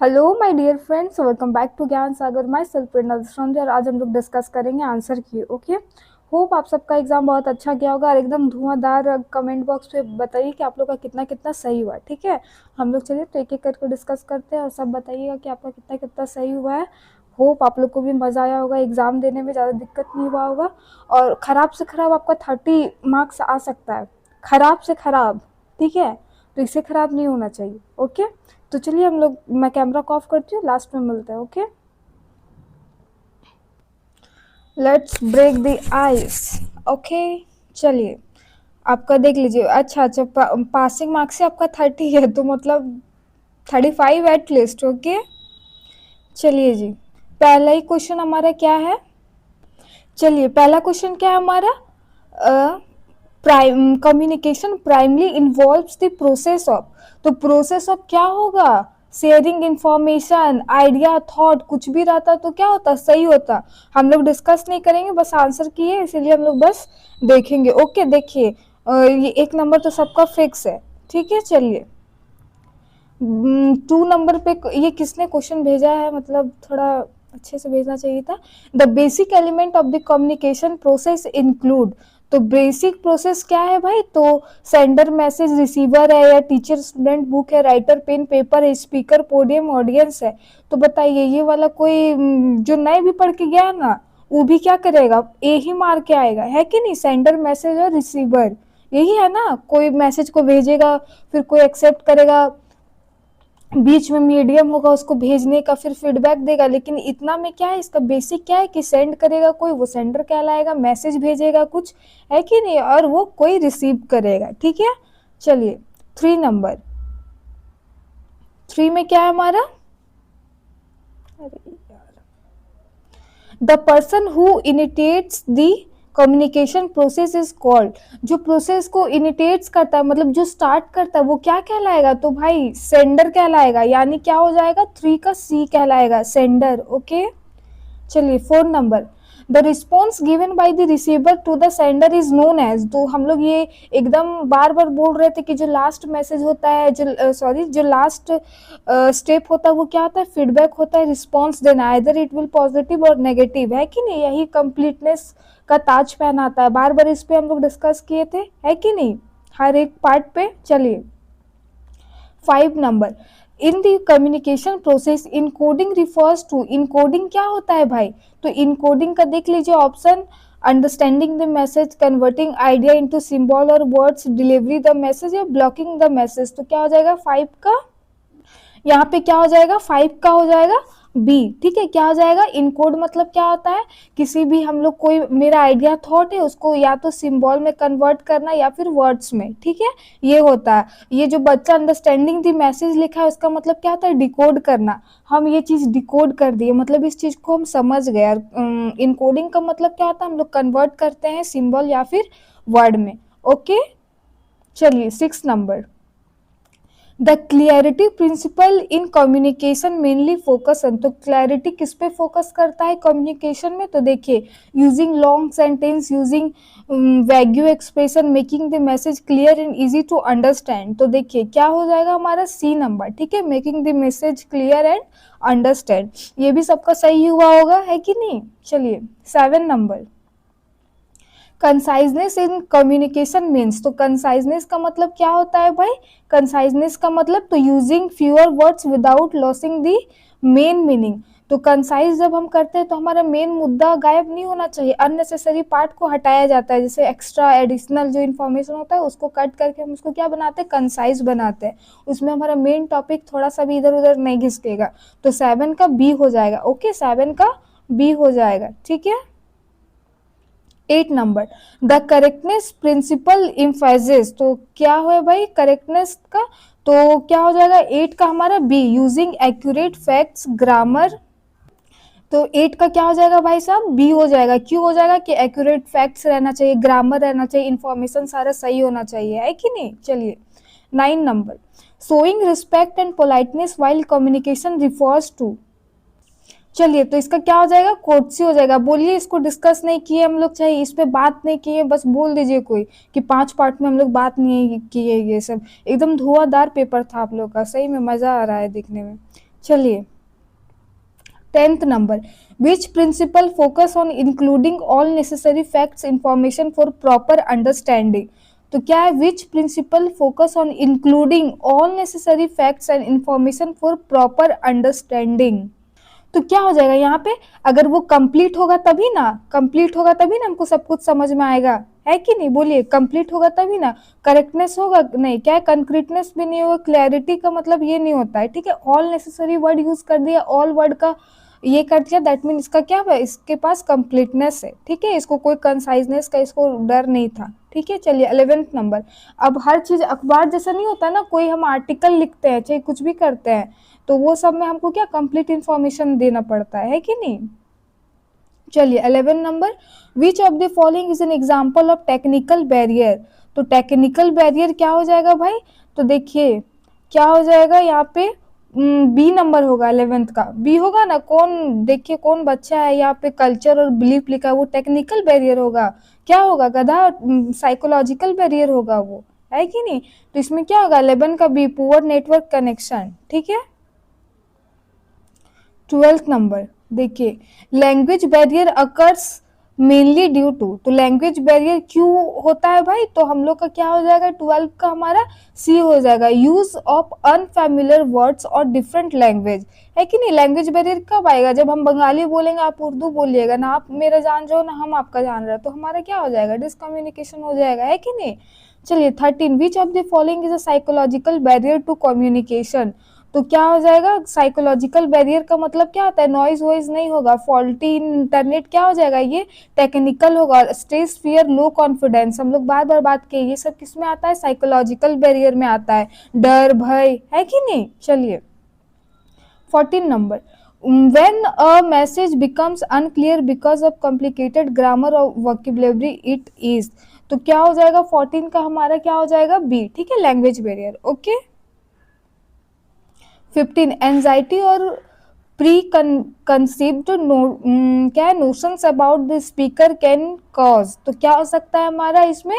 Hello my dear friends, welcome back to Gyan Sagar. My self प्रेरणा संजय और आज हम लोग डिस्कस करेंगे आंसर की। ओके, होप आप सबका एग्जाम बहुत अच्छा गया होगा और एकदम धुआंधार। कमेंट बॉक्स पे बताइए कि आप लोग का कितना कितना सही हुआ। ठीक है, हम लोग चलिए तो एक एक करके डिस्कस करते हैं और सब बताइएगा कि आपका कितना कितना सही हुआ है। होप आप लोग को भी मज़ा आया होगा, एग्ज़ाम देने में ज़्यादा दिक्कत नहीं हुआ होगा और ख़राब से ख़राब आपका 30 मार्क्स आ सकता है। ख़राब से ख़राब, ठीक है, तो इससे ख़राब नहीं होना चाहिए। ओके, तो चलिए हम लोग, मैं कैमरा को ऑफ करती हूँ, लास्ट में मिलते हैं। Okay, let's break the ice. Okay, चलिए आपका देख लीजिए। अच्छा अच्छा, पासिंग मार्क्स से आपका 30 है, तो मतलब 35 एटलीस्ट। ओके, चलिए जी, पहला ही क्वेश्चन हमारा क्या है। चलिए पहला क्वेश्चन क्या है हमारा। Prime communication primarily involves the process of, तो प्रोसेस ऑफ क्या होगा, शेयरिंग इंफॉर्मेशन, आइडिया, थॉट, कुछ भी रहता तो क्या होता, सही होता। हम लोग डिस्कस नहीं करेंगे, बस आंसर किए, इसीलिए हम लोग बस देखेंगे। ओके, देखिए ये 1 नंबर तो सबका फिक्स है। ठीक है, चलिए 2 नंबर पे ये किसने क्वेश्चन भेजा है, मतलब थोड़ा अच्छे से भेजना चाहिए था। The basic element of the communication process include, तो बेसिक प्रोसेस क्या है भाई, तो सेंडर मैसेज, रिसीवर है, या टीचर स्टूडेंट बुक है, राइटर पेन पेपर है, स्पीकर पोडियम ऑडियंस है। तो बताइए ये वाला कोई जो नए भी पढ़ के गया ना, वो भी क्या करेगा, ए ही मार के आएगा, है कि नहीं। सेंडर मैसेज और रिसीवर यही है ना, कोई मैसेज को भेजेगा, फिर कोई एक्सेप्ट करेगा, बीच में मीडियम होगा उसको भेजने का, फिर फीडबैक देगा। लेकिन इतना में क्या है, इसका बेसिक क्या है कि सेंड करेगा कोई, वो सेंडर कहलाएगा, मैसेज भेजेगा कुछ, है कि नहीं, और वो कोई रिसीव करेगा। ठीक है, चलिए 3 नंबर, 3 में क्या है हमारा, अरे the person who initiates the communication process is called, जो प्रोसेस को इनिटिएट्स करता है, मतलब जो स्टार्ट करता है, वो क्या कहलाएगा, तो भाई सेंडर कहलाएगा। यानी क्या हो जाएगा, 3 का सी कहलाएगा, सेंडर। ओके, चलिए 4 number, the response given by the receiver to the sender is known as, तो हम लोग ये एकदम बार बार बोल रहे थे कि जो लास्ट मैसेज होता है, जो सॉरी जो लास्ट स्टेप होता है, वो क्या होता है, फीडबैक होता है, रिस्पॉन्स देना, आइदर इट विल पॉजिटिव और नेगेटिव, है कि नहीं। यही कंप्लीटनेस का ताज पहनाता है। बार बार इस पे हम लोग डिस्कस किए थे, है कि नहीं, हर एक पार्ट पे। चलिए 5 नंबर, in the communication process encoding refers to, encoding क्या होता है भाई, तो इनकोडिंग का देख लीजिए option, understanding the message, converting idea into symbol और वर्ड्स, डिलीवरी द मैसेज या ब्लॉकिंग द मैसेज। तो क्या हो जाएगा 5 का, यहाँ पे क्या हो जाएगा, 5 का हो जाएगा बी। ठीक है, क्या हो जाएगा, इनकोड मतलब क्या होता है, किसी भी हम लोग कोई मेरा आइडिया थॉट है उसको या तो सिंबल में कन्वर्ट करना या फिर वर्ड्स में। ठीक है, ये होता है। ये जो बच्चा अंडरस्टैंडिंग दी मैसेज लिखा है उसका मतलब क्या होता है, डिकोड करना। हम ये चीज डिकोड कर दिए, मतलब इस चीज को हम समझ गए। इनकोडिंग का मतलब क्या होता है, हम लोग कन्वर्ट करते हैं सिंबल या फिर वर्ड में। ओके, चलिए 6 number, the clarity principle in communication mainly focus on, तो क्लैरिटी किस पे फोकस करता है कम्युनिकेशन में, तो देखिए using long sentence, using vague expression, making the message clear and easy to understand. तो देखिए क्या हो जाएगा हमारा सी नंबर। ठीक है, making the message clear and understand, ये भी सबका सही हुआ होगा, है कि नहीं। चलिए 7 number, conciseness in communication means, तो कंसाइजनेस का मतलब क्या होता है भाई, कंसाइजनेस का मतलब तो using fewer words without losing the main meaning. तो कंसाइज जब हम करते हैं तो हमारा मेन मुद्दा गायब नहीं होना चाहिए, अननेसेसरी पार्ट को हटाया जाता है, जैसे एक्स्ट्रा एडिशनल जो इन्फॉर्मेशन होता है उसको कट करके हम उसको क्या बनाते हैं, कंसाइज बनाते हैं। उसमें हमारा मेन टॉपिक थोड़ा सा भी इधर उधर नहीं घिसकेगा। तो 7 का बी हो जाएगा। ओके, 7 का बी हो जाएगा। ठीक है, 8 number, the correctness principle emphasis, तो क्या है भाई करेक्टनेस का, तो क्या हो जाएगा 8 का हमारा B, using accurate facts grammar. तो 8 का क्या हो जाएगा भाई साहब, बी हो जाएगा। क्यों हो जाएगा कि एक्यूरेट फैक्ट्स रहना चाहिए, ग्रामर रहना चाहिए, इन्फॉर्मेशन सारा सही होना चाहिए, है कि नहीं। चलिए 9 number, showing respect and politeness while communication refers to, चलिए तो इसका क्या हो जाएगा, कोर्टसी हो जाएगा। बोलिए, इसको डिस्कस नहीं किए हम लोग, चाहे इस पे बात नहीं किए, बस बोल दीजिए कोई कि 5 पार्ट में हम लोग बात नहीं किए। ये सब एकदम धुआंधार पेपर था आप लोग का, सही में मजा आ रहा है देखने में। चलिए 10th number, which principle focus on including all necessary facts information for proper understanding. तो क्या है, which principle focus on including all necessary facts and information for proper understanding. तो क्या हो जाएगा यहाँ पे, अगर वो कंप्लीट होगा तभी ना, कंप्लीट होगा तभी ना हमको सब कुछ समझ में आएगा, है कि नहीं, बोलिए, कंप्लीट होगा तभी ना। करेक्टनेस होगा नहीं, क्या है, कंक्रीटनेस भी नहीं होगा, क्लैरिटी का मतलब ये नहीं होता है, ठीक है। ऑल नेसेसरी वर्ड यूज कर दिया, ऑल वर्ड का ये कर दिया, दैट मीन इसका क्या है, इसके पास कंप्लीटनेस है, ठीक है, इसको कोई कंसाइजनेस का इसको डर नहीं था, ठीक है। चलिए 11th नंबर, अब हर चीज अखबार जैसा नहीं होता ना, कोई हम आर्टिकल लिखते हैं चाहे कुछ भी करते हैं तो वो सब में हमको क्या कंप्लीट इंफॉर्मेशन देना पड़ता है कि नहीं। चलिए 11 number, which of the following is an example of technical barrier. तो टेक्निकल बैरियर क्या हो जाएगा भाई, तो देखिए क्या हो जाएगा यहाँ पे, बी नंबर होगा 11th का, बी होगा ना। कौन, देखिए कौन बच्चा है यहाँ पे, कल्चर और बिलीफ लिखा है, वो टेक्निकल बैरियर होगा। क्या होगा गधा, साइकोलॉजिकल बैरियर होगा वो, है कि नहीं। तो इसमें क्या होगा 11 का बी, पुअर नेटवर्क कनेक्शन, ठीक है। 12th नंबर, देखिए language barrier occurs mainly due to. तो लैंग्वेज बैरियर क्यों होता है भाई, तो हम लोग का क्या हो जाएगा 12 का हमारा सी हो जाएगा, यूज ऑफ अनफैमिलियर वर्ड्स और डिफरेंट लैंग्वेज, है कि नहीं। लैंग्वेज बैरियर कब आएगा, जब हम बंगाली बोलेंगे आप उर्दू बोलिएगा ना, आप मेरा जान रहे हो ना हम आपका जान रहे हो, तो हमारा क्या हो जाएगा, डिसकम्युनिकेशन हो जाएगा, है कि नहीं। चलिए 13, which of the following is a psychological barrier to communication. तो क्या हो जाएगा, साइकोलॉजिकल बैरियर का मतलब क्या होता है, नॉइज वॉइस नहीं होगा, फॉल्टी इंटरनेट क्या हो जाएगा, ये टेक्निकल होगा, स्ट्रेस फियर लो कॉन्फिडेंस, हम लोग बार बार बात किए, ये सब किस में आता है, साइकोलॉजिकल बैरियर में आता है, डर भय, है कि नहीं। चलिए 14 number, when a message becomes unclear because of complicated grammar or vocabulary it is। तो क्या हो जाएगा 14 का हमारा क्या हो जाएगा बी, ठीक है, लैंग्वेज बैरियर, ओके। 15, एंजाइटी और प्री कंसीव्ड क्या है, notions about the speaker can cause. तो क्या हो सकता है हमारा इसमें,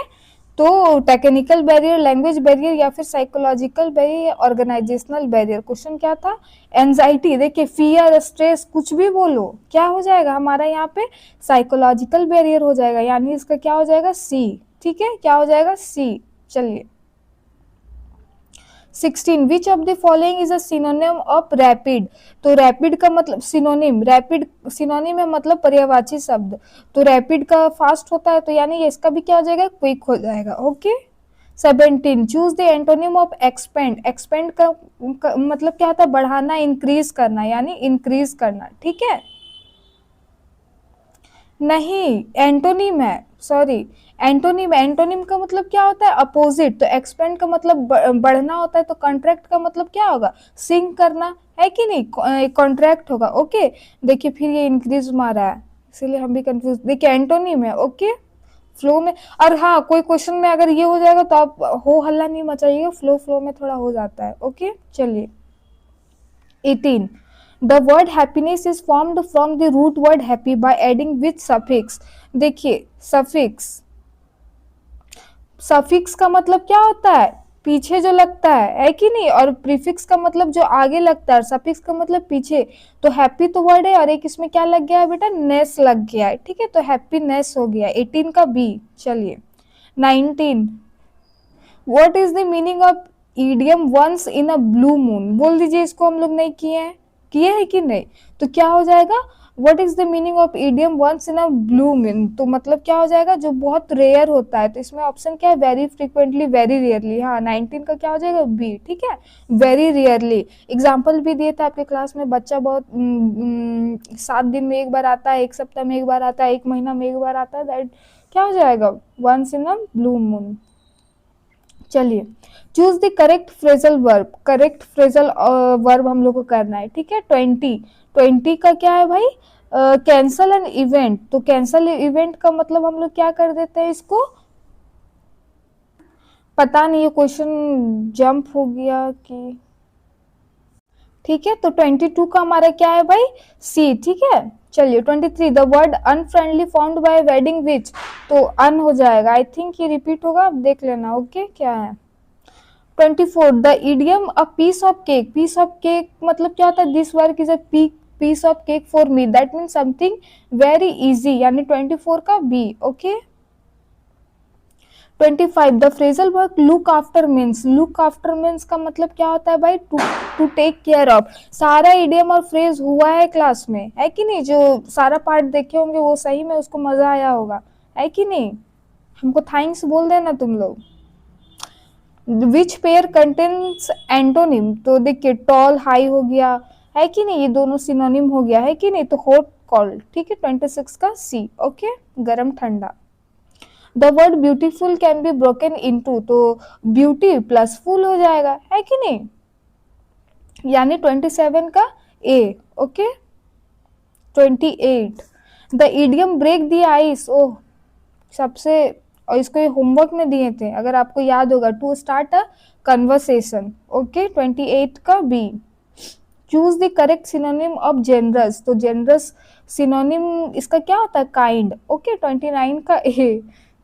तो टेक्निकल बैरियर, लैंग्वेज बैरियर, या फिर साइकोलॉजिकल बैरियर या ऑर्गेनाइजेशनल बैरियर। क्वेश्चन क्या था, एंजाइटी, देखिए फियर स्ट्रेस कुछ भी बोलो, क्या हो जाएगा हमारा यहाँ पे साइकोलॉजिकल बैरियर हो जाएगा, यानी इसका क्या हो जाएगा सी, ठीक है, क्या हो जाएगा सी। चलिए 16, विच of the following is a synonym of rapid. तो रैपिड का मतलब सिनोनिम, रैपिड सिनोनिम है मतलब पर्यायवाची शब्द, तो रैपिड का फास्ट होता है, तो यानी इसका भी क्या हो जाएगा क्विक हो जाएगा, okay. 17, choose the antonym of expand. Expand का मतलब क्या होता है, बढ़ाना, इंक्रीज करना, यानी इंक्रीज करना, ठीक है। नहीं, एंटोनिम है, सॉरी, एंटोनिम, एंटोनिम का मतलब क्या होता है अपोजिट, तो एक्सपेंड का मतलब बढ़ना होता है, तो कॉन्ट्रैक्ट का मतलब क्या होगा सिंक करना, है कि नहीं, कॉन्ट्रैक्ट होगा, ओके। देखिए फिर ये इंक्रीज मारा है, इसीलिए हम भी कंफ्यूज, देखिए एंटोनिम है, ओके, फ्लो में। और हाँ, कोई क्वेश्चन में अगर ये हो जाएगा तो आप हो हल्ला नहीं मचाइएगा, फ्लो फ्लो में थोड़ा हो जाता है, ओके। चलिए 18, the word happiness is formed from the root word happy by adding which suffix। देखिए सफिक्स, सफिक्स का मतलब क्या होता है पीछे जो लगता है कि नहीं, और प्रीफिक्स का मतलब जो आगे लगता है, सफिक्स का मतलब पीछे। तो हैप्पी तो वर्ड है और एक इसमें क्या लग गया है बेटा, नेस लग गया है, ठीक है, तो हैप्पीनेस हो गया 18 का बी। चलिए 19, what is the meaning of idiom once in a blue moon. बोल दीजिए, इसको हम लोग नहीं किए हैं, किए है कि नहीं, तो क्या हो जाएगा what is the meaning of idiom once in a blue moon. तो मतलब क्या हो जाएगा जो बहुत रेयर होता है, तो इसमें ऑप्शन क्या है वेरी फ्रिक्वेंटली, वेरी रेयरली। हाँ 19 का क्या हो जाएगा बी, ठीक है, वेरी रेयरली। एग्जाम्पल भी दिए थे आपके क्लास में, बच्चा बहुत 7 दिन में एक बार आता है, 1 सप्ताह में एक बार आता है, 1 महीना में एक बार आता है, दैट क्या हो जाएगा once in a blue moon. चलिए choose the correct phrasal verb, correct phrasal verb हम लोग को करना है, ठीक है। 20 का क्या है भाई, कैंसल एन इवेंट। तो कैंसल इवेंट का मतलब हम लोग क्या कर देते हैं इसको, पता नहीं ये क्वेश्चन जंप हो गया कि, ठीक है, तो 22 का हमारा क्या है भाई सी, ठीक है। चलिए 23, the word unfriendly found by wedding which. तो अन हो जाएगा, आई थिंक ये रिपीट होगा, आप देख लेना, ओके क्या है। 24 the idiom a piece of cake, piece of cake मतलब क्या होता है, this work is a piece of cake for me, that mean something very easy, यानी 24 का B. Okay 25 the phrasal verb look after means, look after means का मतलब क्या होता है भाई, टू टेक केयर ऑफ। सारा इडियम और फ्रेज हुआ है क्लास में, है कि नहीं, जो सारा पार्ट देखे होंगे वो सही में उसको मजा आया होगा, है कि नहीं, हमको थैंक्स बोल देना तुम लोग। विच पेयर कंटेन्स एंटोनिम, तो देखिए टॉल हाई हो गया, है कि नहीं, ये दोनों सिनोनिम हो गया, है कि नहीं, तो हॉट कोल्ड, ठीक है 26 का सी। ओके गरम ठंडा। The word beautiful can be broken into, तो ब्यूटी प्लस फुल हो जाएगा, है कि नहीं, यानी 27 का A. Okay 28 the idiom break the ice, oh सबसे, और इसको ये होमवर्क में दिए थे अगर आपको याद होगा, to start a conversation. Okay 28 का B. Choose the correct synonym of generous, तो जेनरस सिनोनिम इसका क्या होता है, काइंड। ओके 29 का ए।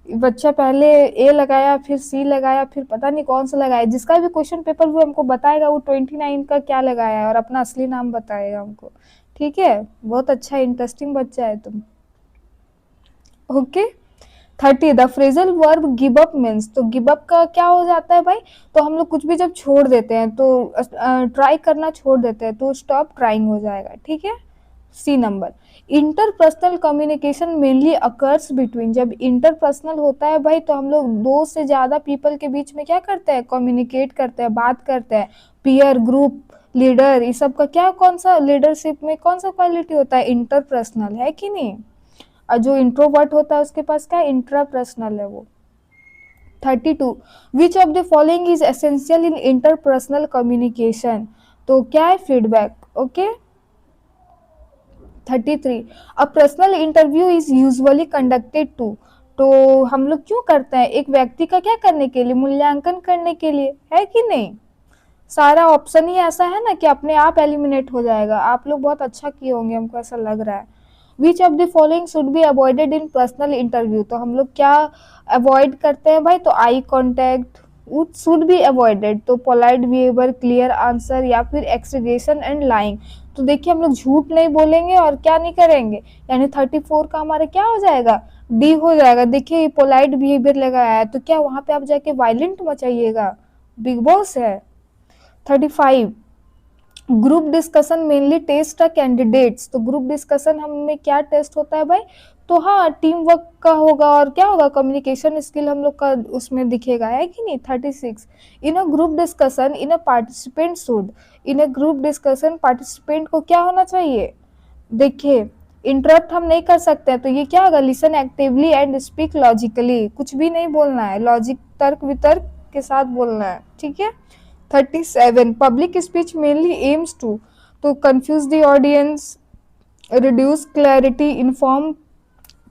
बच्चा पहले ए लगाया फिर सी लगाया फिर पता नहीं कौन सा लगाया, जिसका भी क्वेश्चन पेपर वो हमको बताएगा वो 29 का क्या लगाया है और अपना असली नाम बताएगा हमको, ठीक है, बहुत अच्छा इंटरेस्टिंग बच्चा है तुम। Okay 30 the phrasal verb give up means, तो गिव अप का क्या हो जाता है भाई, तो हम लोग कुछ भी जब छोड़ देते हैं तो ट्राई करना छोड़ देते हैं तो स्टॉप ट्राइंग हो जाएगा, ठीक है C number. Interpersonal communication mainly occurs between, जब इंटरपर्सनल होता है भाई तो हम लोग दो से ज्यादा पीपल के बीच में क्या करते हैं, कम्युनिकेट करते हैं, बात करते हैं, पीयर ग्रुप लीडर, इस सब का क्या, कौन सा लीडरशिप में कौन सा क्वालिटी होता है, इंटरपर्सनल, है कि नहीं, और जो इंट्रोवर्ट होता है उसके पास क्या इंट्रापर्सनल है वो। 32 which of the following is essential in interpersonal communication, तो क्या है feedback. Okay 33 a personal interview is usually conducted to, तो हम लोग क्यों करते हैं, एक व्यक्ति का क्या करने के लिए, मूल्यांकन करने के लिए, है कि नहीं, सारा ऑप्शन ही ऐसा है ना कि अपने आप एलिमिनेट हो जाएगा, आप लोग बहुत अच्छा किए होंगे हमको ऐसा लग रहा है। विच of the following should be avoided in personal interview, तो हम लोग क्या अवॉइड करते हैं भाई, तो eye contact should be avoided, तो पोलाइट बिहेवियर, क्लियर आंसर, या फिर एक्सग्रेशन एंड लाइंग, तो देखिए हम लोग झूठ नहीं बोलेंगे और क्या नहीं करेंगे, यानी 34 का हमारा क्या हो जाएगा, डी हो जाएगा। देखिए ये पोलाइट बिहेवियर लगाया है तो क्या वहां पे आप जाके वायलेंट मचाइएगा, बिग बॉस है। 35 ग्रुप डिस्कशन मेनली टेस्ट अ कैंडिडेट्स, तो ग्रुप डिस्कशन हमें क्या टेस्ट होता है भाई, तो हाँ टीम वर्क का होगा और क्या होगा, कम्युनिकेशन स्किल हम लोग का उसमें दिखेगा, है कि नहीं। 36 in a group discussion in a participant should, in a group discussion participant को क्या होना चाहिए, देखिए इंटरप्ट हम नहीं कर सकते हैं तो ये क्या होगा, listen actively and speak logically, कुछ भी नहीं बोलना है, लॉजिक तर्क वितर्क के साथ बोलना है, ठीक है। 37 public speech mainly aims to, तो confuse the audience, reduce clarity, inform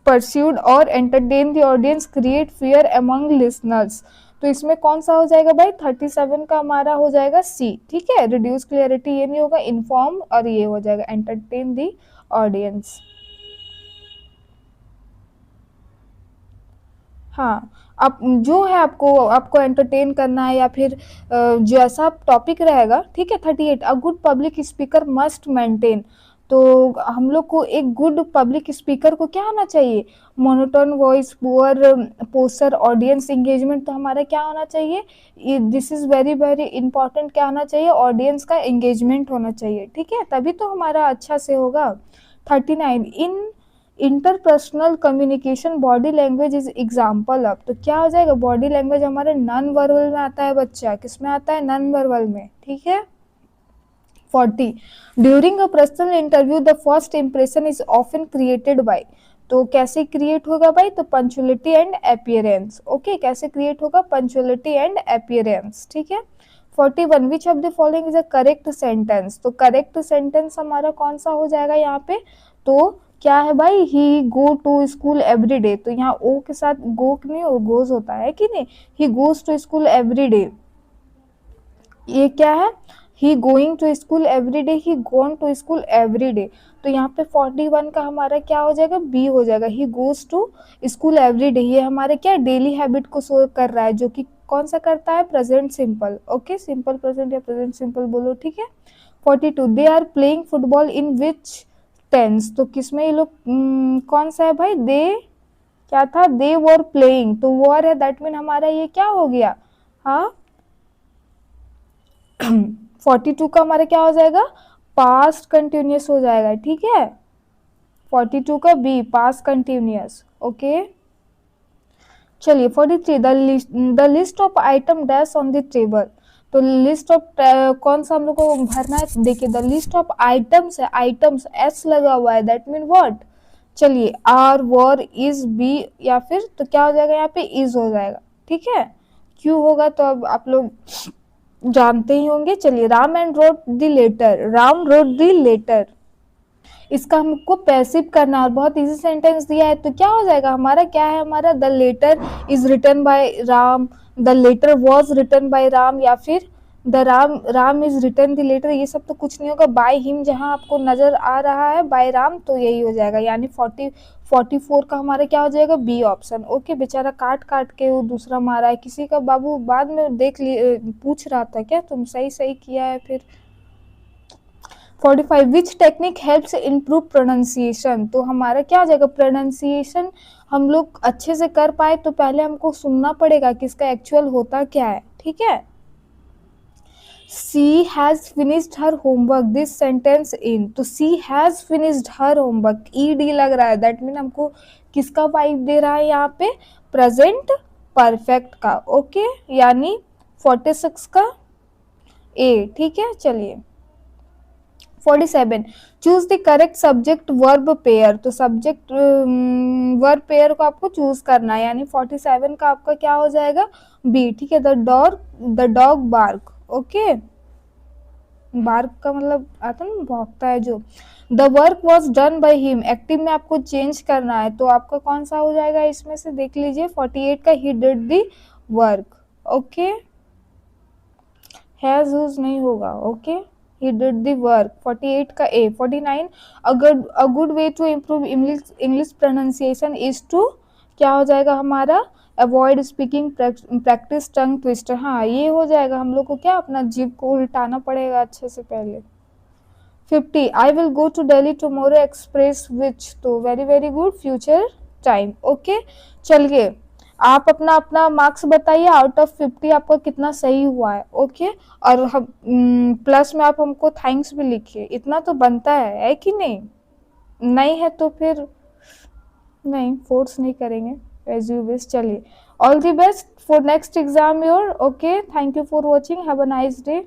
persuade और entertain the audience, create fear among listeners, तो इसमें कौन सा हो जाएगा भाई, 37 का हमारा हो जाएगा सी, ठीक है, रिड्यूस क्लियरिटी ये नहीं होगा, इन्फॉर्म और ये हो जाएगा एंटरटेन द ऑडियंस। हाँ आप जो है आपको आपको एंटरटेन करना है या फिर जैसा टॉपिक रहेगा, ठीक है। 38 a good public speaker must maintain, तो हम लोग को एक गुड पब्लिक स्पीकर को क्या होना चाहिए, monotone voice, poor posture, audience engagement, तो हमारा क्या होना चाहिए, this is very very important, क्या होना चाहिए, ऑडियंस का एंगेजमेंट होना चाहिए, ठीक है, तभी तो हमारा अच्छा से होगा। 39 in interpersonal communication body language is example of, तो क्या हो जाएगा, बॉडी लैंग्वेज हमारे नॉन वर्बल में आता है बच्चा, किसमें आता है, नॉन वर्बल में, ठीक है। 40 during a personal interview the first impression is often created by, तो कैसे क्रिएट होगा भाई, तो पंचुअलिटी एंड अपीयरेंस, ओके कैसे क्रिएट होगा, पंचुअलिटी एंड अपीयरेंस, ठीक है। 41 विच of the following is a correct sentence, तो करेक्ट सेंटेंस हमारा कौन सा हो जाएगा यहाँ पे, तो क्या है भाई, he go to school every day, तो यहाँ ओ के साथ गो नहीं गोज होता है कि नहीं, he goes to school every day, ये क्या है, he going to school every day, he gone to school every day, तो यहाँ पे 41 का हमारा क्या हो जाएगा, बी हो जाएगा, he goes to school every day, ये हमारे क्या डेली हैबिट को शो कर रहा है जो कि कौन सा करता है, present simple. Okay, simple present या प्रेजेंट सिंपल बोलो, ठीक है। 42 they are playing football in which tense, तो किसमें ये लोग कौन सा है भाई, दे क्या था, दे वर प्लेइंग, तो वर है, दैट मीन हमारा ये क्या हो गया, हाँ 42 का हमारा क्या हो जाएगा, पास्ट कंटिन्यूअस हो जाएगा, ठीक है। 42 का बी पास्ट कंटिन्यूअस। ओके, चलिए 43 the list of item dash on the table, तो लिस्ट ऑफ कौन सा हम लोग को भरना है, देखिए द लिस्ट ऑफ आइटम्स है, आइटम्स एस लगा हुआ है, दैट मीन व्हाट, चलिए आर वर इज बी या फिर तो क्या हो जाएगा यहाँ पे इज हो जाएगा, ठीक है। क्यों होगा तो अब आप लोग जानते ही होंगे। चलिए Ram and wrote the letter, Ram wrote the letter, इसका हमको पैसिव करना है और बहुत इजी सेंटेंस दिया है, तो क्या हो जाएगा हमारा, क्या है हमारा, the letter is written by Ram, the letter was written by Ram, या फिर the Ram is written the letter, ये सब तो कुछ नहीं होगा, बाय हिम जहां आपको नजर आ रहा है बाय राम, तो यही हो जाएगा, यानी 44 का हमारा क्या हो जाएगा, बी ऑप्शन। ओके, बेचारा काट काट के वो दूसरा मारा है, किसी का बाबू बाद में देख लिए पूछ रहा था क्या तुम सही सही किया है फिर। 45 which technique helps improve pronunciation, तो हमारा क्या हो जाएगा, प्रोनाउंसिएशन हम लोग अच्छे से कर पाए तो पहले हमको सुनना पड़ेगा कि इसका एक्चुअल होता क्या है, ठीक है। She has finished her homework this sentence in, तो she has finished her homework, ED लग रहा है, दैट मीन हमको किसका वाइब दे रहा है यहाँ पे, प्रेजेंट परफेक्ट का। ओके, यानी 46 का ए, ठीक है। चलिए 47 choose the correct subject verb pair, तो सब्जेक्ट वर्ब पेयर को आपको चूज करना है, यानी 47 का आपका क्या हो जाएगा, बी, ठीक है। The dog bark, okay, bark का मतलब आता है ना भौंकता है जो। The work was done by him, active में आपको चेंज करना है, तो आपका कौन सा हो जाएगा इसमें से, देख लीजिए 48 का he did the work. Okay, has use नहीं होगा। Okay, he did the work। 48 का A। 49 a good way to improve English pronunciation is to क्या हो जाएगा हमारा, avoid speaking practice tongue twister, हाँ ये हो जाएगा, हम लोग को क्या अपना जीभ को उल्टाना पड़ेगा अच्छे से पहले। 50 I will go to Delhi tomorrow express which, तो very very good, future time. Okay, चलिए आप अपना अपना मार्क्स बताइए, आउट ऑफ 50 आपका कितना सही हुआ है। ओके, और हम प्लस में आप हमको थैंक्स भी लिखिए, इतना तो बनता है कि नहीं, नहीं है तो फिर नहीं फोर्स नहीं करेंगे, एज यू विश। चलिए all the best for next exam your. Okay, thank you for watching, have a nice day.